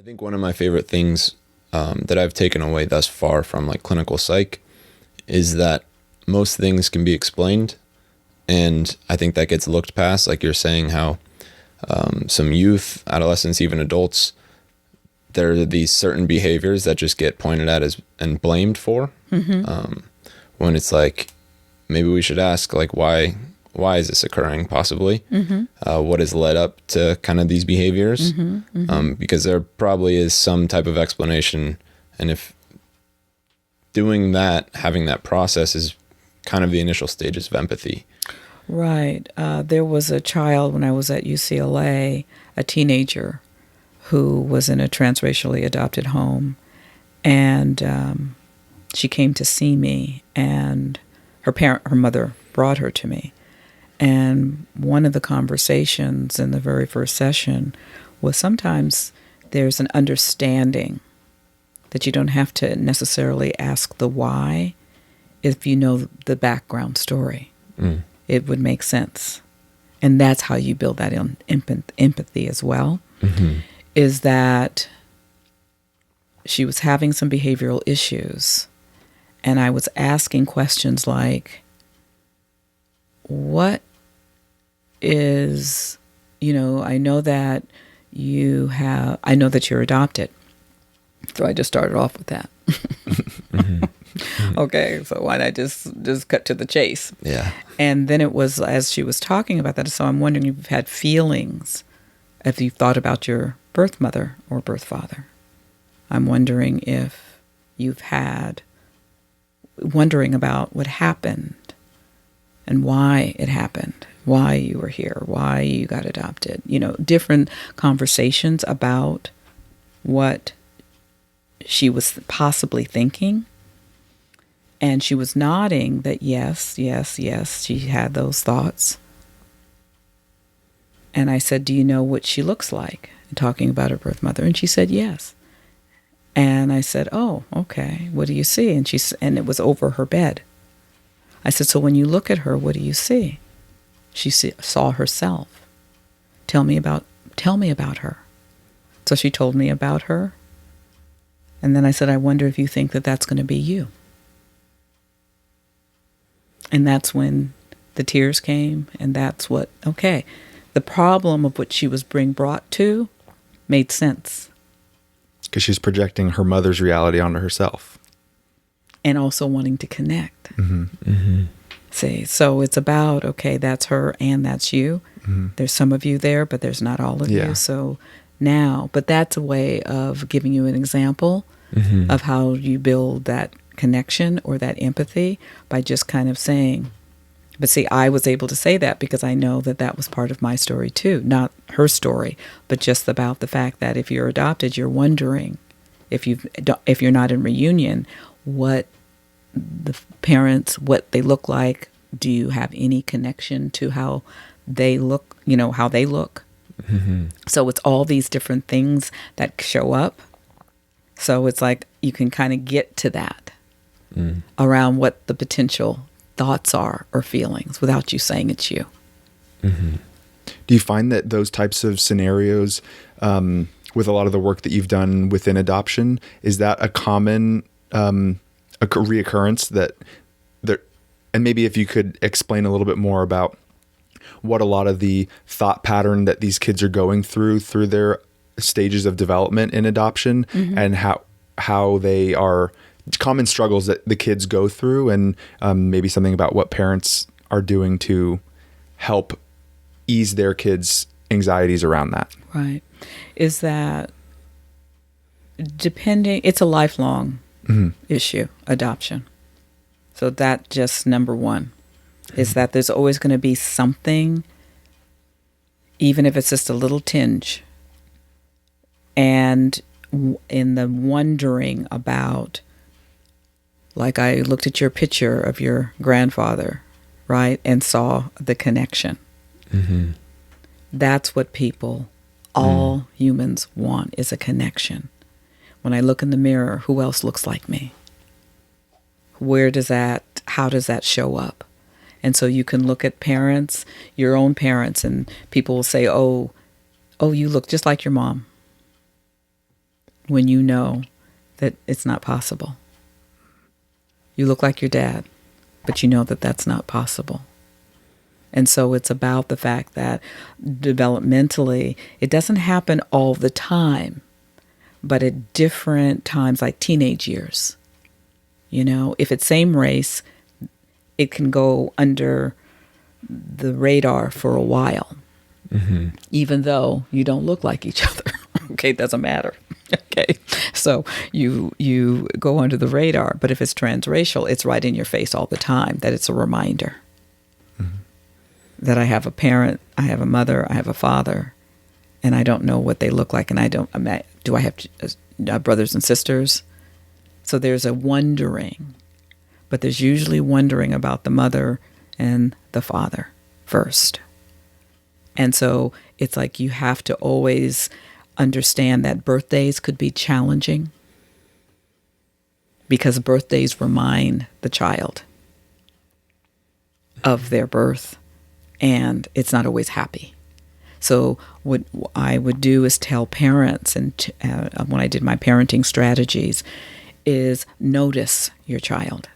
I think one of my favorite things that I've taken away thus far from like clinical psych is that most things can be explained. And I think that gets looked past, like you're saying, how some youth, adolescents, even adults, there are these certain behaviors that just get pointed at as and blamed for. When it's like, maybe we should ask, like, why is this occurring, possibly? What has led up to kind of these behaviors? Because there probably is some type of explanation. And if doing that, having that process is kind of the initial stages of empathy. Right. There was a child when I was at UCLA, a teenager, who was in a transracially adopted home. And she came to see me, and her mother brought her to me. And one of the conversations in the very first session was sometimes there's an understanding that you don't have to necessarily ask the why if you know the background story. It would make sense. And that's how you build that empathy as well, is that she was having some behavioral issues. And I was asking questions like, what is, I know that you're adopted. So I just started off with that. Okay, so why not just cut to the chase? Yeah. And then it was, as she was talking about that, so I'm wondering if you've had feelings, if you've thought about your birth mother or birth father. I'm wondering if you've had wondering about what happened and why it happened, why you were here, why you got adopted, different conversations about what she was possibly thinking. And she was nodding that yes, she had those thoughts. And I said, do you know what she looks like? And talking about her birth mother. And she said, yes. And I said, oh, okay, what do you see? And it was over her bed. I said, so when you look at her, what do you see? She saw herself. Tell me about her. So she told me about her. And then I said, I wonder if you think that that's going to be you. And that's when the tears came, and that's the problem of what she was being brought to made sense. Because she's projecting her mother's reality onto herself. And also wanting to connect. See, so it's about, okay, that's her and that's you. There's some of you there, but there's not all of you. So now, but that's a way of giving you an example of how you build that connection or that empathy by just kind of saying, but see, I was able to say that because I know that that was part of my story too, not her story, but just about the fact that if you're adopted, you're wondering if you're not in reunion, what the parents, what they look like. Do you have any connection to how they look, how they look? So it's all these different things that show up. So it's like you can kind of get to that around what the potential thoughts are or feelings without you saying it's you. Do you find that those types of scenarios, with a lot of the work that you've done within adoption, is that a common a reoccurrence that there? And maybe if you could explain a little bit more about what a lot of the thought pattern that these kids are going through their stages of development in adoption, and how they are common struggles that the kids go through, and maybe something about what parents are doing to help ease their kids' anxieties around that. Right. Is that it's a lifelong issue, adoption. So that just number one is that there's always going to be something, even if it's just a little tinge. And in the wondering about, like I looked at your picture of your grandfather, right, and saw the connection. That's what all humans want, is a connection. When I look in the mirror, who else looks like me? How does that show up? And so you can look at parents, your own parents, and people will say, oh, you look just like your mom. when you know that it's not possible. You look like your dad, but you know that that's not possible. And so it's about the fact that developmentally, it doesn't happen all the time, but at different times, like teenage years. You know, if it's same race, it can go under the radar for a while, even though you don't look like each other. Okay, it doesn't matter. Okay, so you go under the radar, but if it's transracial, it's right in your face all the time. That it's a reminder that I have a parent, I have a mother, I have a father, and I don't know what they look like, and do I have brothers and sisters? So there's a wondering, but there's usually wondering about the mother and the father first. And so it's like you have to always understand that birthdays could be challenging because birthdays remind the child of their birth, and it's not always happy. So what I would do is tell parents, and when I did my parenting strategies, is notice your child.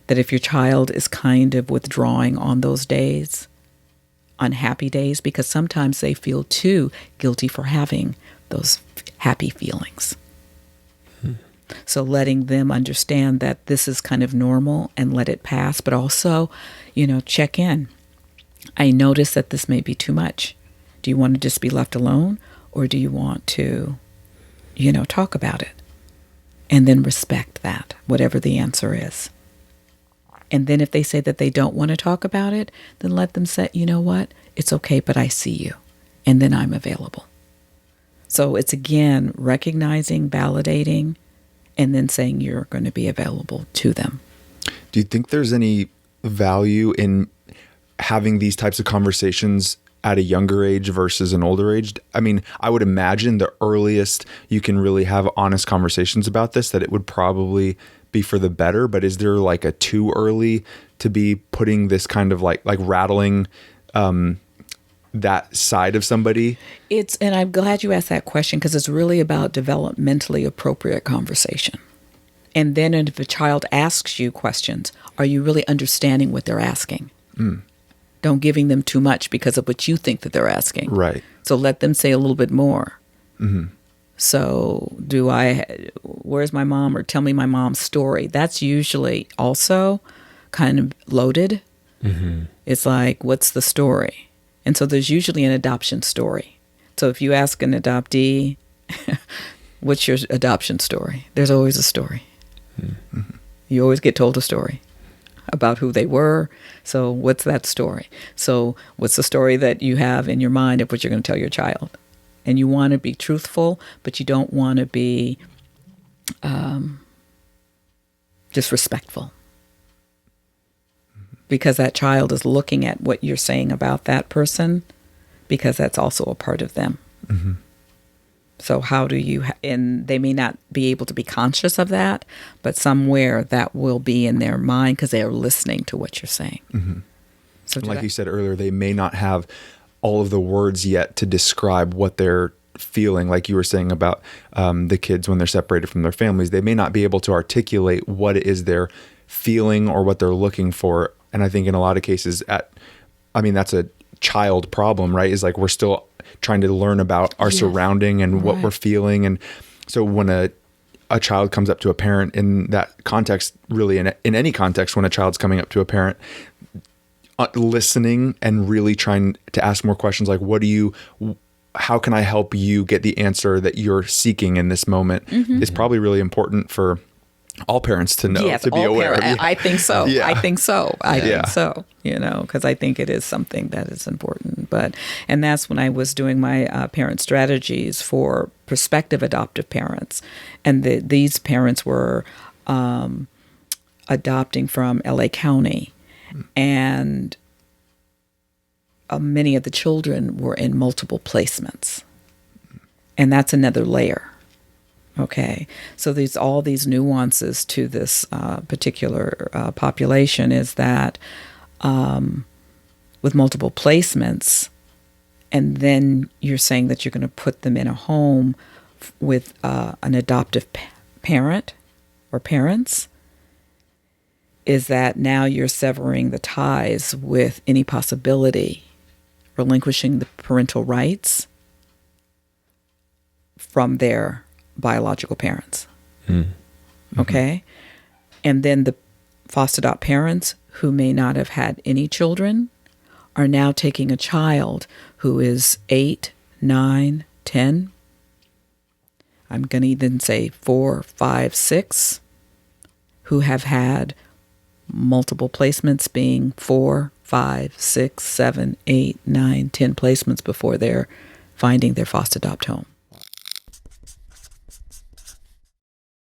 That if your child is kind of withdrawing on those days, unhappy days, because sometimes they feel too guilty for having those happy feelings. So letting them understand that this is kind of normal and let it pass, but also, check in. I notice that this may be too much. Do you want to just be left alone, or do you want to, talk about it? And then respect that, whatever the answer is. And then if they say that they don't want to talk about it, then let them say, you know what, it's okay, but I see you. And then I'm available. So it's, again, recognizing, validating, and then saying you're going to be available to them. Do you think there's any value in having these types of conversations at a younger age versus an older age? I mean, I would imagine the earliest you can really have honest conversations about this, that it would probably be for the better. But is there like a too early to be putting this kind of like rattling that side of somebody? And I'm glad you asked that question, because it's really about developmentally appropriate conversation. And then if a child asks you questions, are you really understanding what they're asking? Don't giving them too much because of what you think that they're asking. Right. So let them say a little bit more. So where's my mom? Or tell me my mom's story. That's usually also kind of loaded. It's like, what's the story? And so there's usually an adoption story. So if you ask an adoptee, what's your adoption story? There's always a story. You always get told a story about who they were. So what's that story? So what's the story that you have in your mind of what you're going to tell your child? And you want to be truthful, but you don't want to be disrespectful. Because that child is looking at what you're saying about that person, because that's also a part of them. So how do you, and they may not be able to be conscious of that, but somewhere that will be in their mind because they are listening to what you're saying. So like you said earlier, they may not have all of the words yet to describe what they're feeling. Like you were saying about the kids when they're separated from their families, they may not be able to articulate what it is they're feeling or what they're looking for. And I think in a lot of cases that's a child problem, right? Is like we're still trying to learn about our surrounding and what we're feeling. And so when a child comes up to a parent in that context, really in any context, when a child's coming up to a parent, listening and really trying to ask more questions like, how can I help you get the answer that you're seeking in this moment is probably really important for all parents to know, to be aware of. I think so. Yeah. I think so. Because I think it is something that is important. And that's when I was doing my parent strategies for prospective adoptive parents. And these parents were adopting from LA County. And many of the children were in multiple placements. And that's another layer. Okay, so there's all these nuances to this particular population is that with multiple placements, and then you're saying that you're going to put them in a home with an adoptive parent or parents is that now you're severing the ties with any possibility, relinquishing the parental rights from their biological parents. Okay? And then the foster adopt parents who may not have had any children are now taking a child who is 8, 9, 10. I'm going to even say 4, 5, 6, who have had multiple placements, being 4, 5, 6, 7, 8, 9, 10 placements before they're finding their foster adopt home.